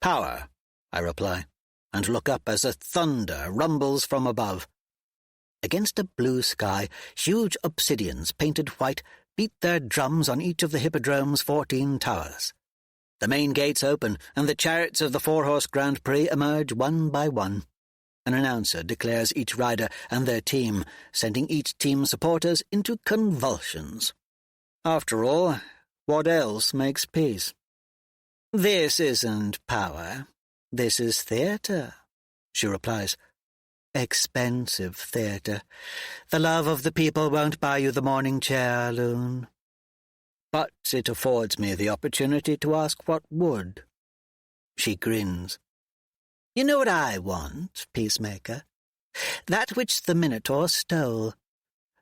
Power, I reply, and look up as a thunder rumbles from above. Against a blue sky, huge obsidians painted white beat their drums on each of the Hippodrome's 14 towers. The main gates open, and the chariots of the four-horse Grand Prix emerge one by one. An announcer declares each rider and their team, sending each team's supporters into convulsions. After all, what else makes peace? "This isn't power. This is theatre," she replies. "Expensive theatre. The love of the people won't buy you the morning chair, Loon." But it affords me the opportunity to ask what would. She grins. "You know what I want, peacemaker? That which the Minotaur stole.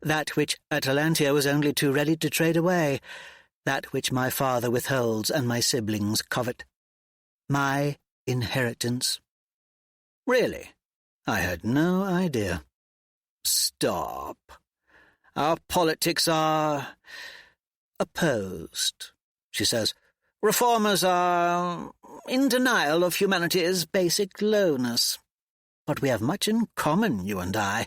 That which Atalantia was only too ready to trade away. That which my father withholds and my siblings covet. My inheritance." "Really? I had no idea." "Stop. Our politics are opposed," she says. "Reformers are in denial of humanity's basic lowness. But we have much in common, you and I.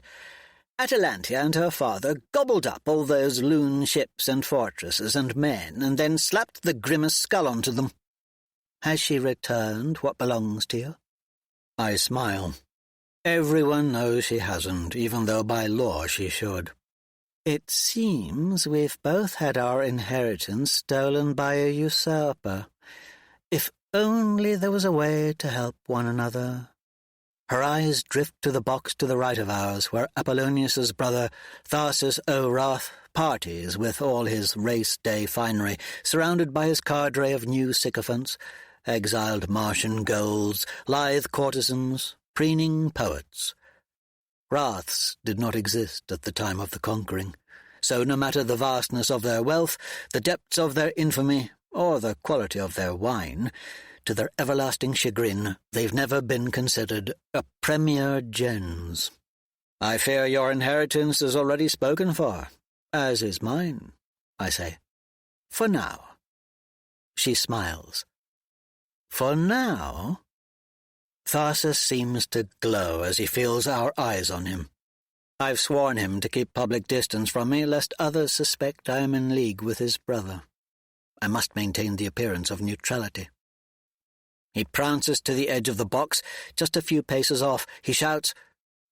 Atalantia and her father gobbled up all those loon ships and fortresses and men, and then slapped the grimmest skull onto them. Has she returned what belongs to you?" I smile. Everyone knows she hasn't, even though by law she should. "It seems we've both had our inheritance stolen by a usurper. If only there was a way to help one another." Her eyes drift to the box to the right of ours, where Apollonius's brother, Tharsus O'Wrath, parties with all his race-day finery, surrounded by his cadre of new sycophants, exiled Martian golds, lithe courtesans, preening poets. Wraths did not exist at the time of the conquering, so no matter the vastness of their wealth, the depths of their infamy, or the quality of their wine, to their everlasting chagrin, they've never been considered a premier gens. "I fear your inheritance is already spoken for, as is mine," I say. "For now." She smiles. "For now?" Tharsus seems to glow as he feels our eyes on him. I've sworn him to keep public distance from me, lest others suspect I am in league with his brother. I must maintain the appearance of neutrality. He prances to the edge of the box, just a few paces off. He shouts,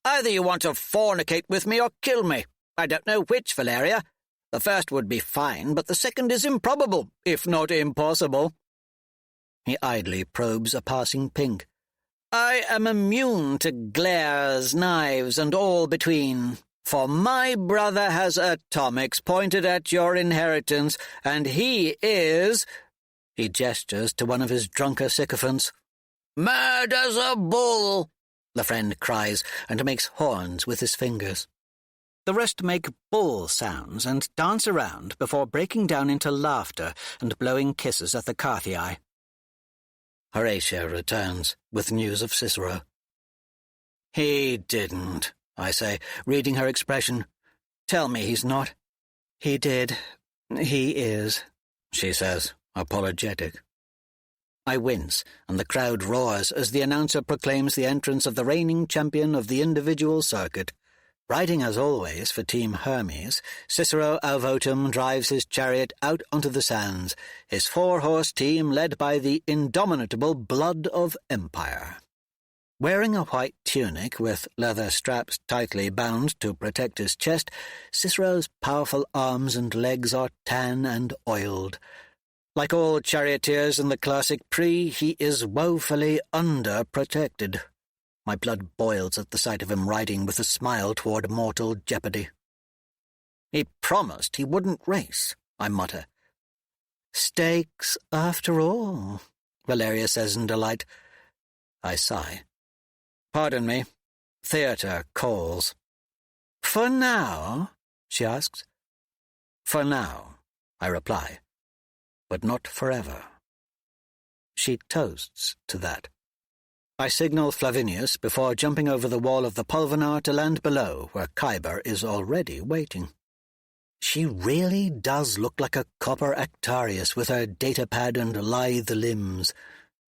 "Either you want to fornicate with me or kill me. I don't know which, Valeria. The first would be fine, but the second is improbable, if not impossible." He idly probes a passing pink. "I am immune to glares, knives, and all between, for my brother has atomics pointed at your inheritance, and he is—" He gestures to one of his drunker sycophants. "Mad as a bull!" the friend cries, and makes horns with his fingers. The rest make bull sounds and dance around before breaking down into laughter and blowing kisses at the Carthii. Horatia returns, with news of Cicero. "He didn't," I say, reading her expression. "Tell me he's not." "He did. He is," she says, apologetic. I wince, and the crowd roars as the announcer proclaims the entrance of the reigning champion of the individual circuit. Riding as always for Team Hermes, Cicero Alvotum drives his chariot out onto the sands, his four-horse team led by the indomitable Blood of Empire. Wearing a white tunic with leather straps tightly bound to protect his chest, Cicero's powerful arms and legs are tan and oiled. Like all charioteers in the classic Prix, he is woefully under-protected. My blood boils at the sight of him riding with a smile toward mortal jeopardy. "He promised he wouldn't race," I mutter. "Stakes, after all," Valeria says in delight. I sigh. "Pardon me. Theatre calls." "For now?" she asks. "For now," I reply. "But not forever." She toasts to that. I signal Flavinius before jumping over the wall of the Pulvinar to land below, where Khyber is already waiting. She really does look like a copper Actarius with her datapad and lithe limbs.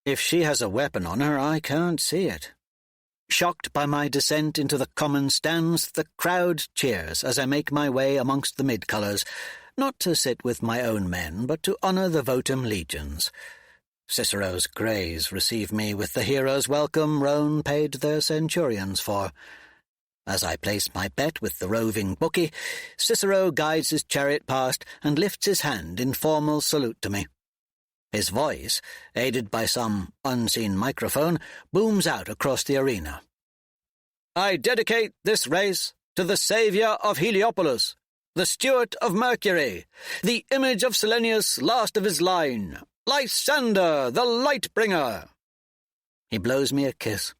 If she has a weapon on her, I can't see it. Shocked by my descent into the common stance, the crowd cheers as I make my way amongst the mid-colours, not to sit with my own men, but to honour the votum legions. Cicero's greys receive me with the hero's welcome Rome paid their centurions for. As I place my bet with the roving bookie, Cicero guides his chariot past and lifts his hand in formal salute to me. His voice, aided by some unseen microphone, booms out across the arena. "I dedicate this race to the saviour of Heliopolis, the steward of Mercury, the image of Silenus, last of his line, Lysander, the light-bringer." He blows me a kiss.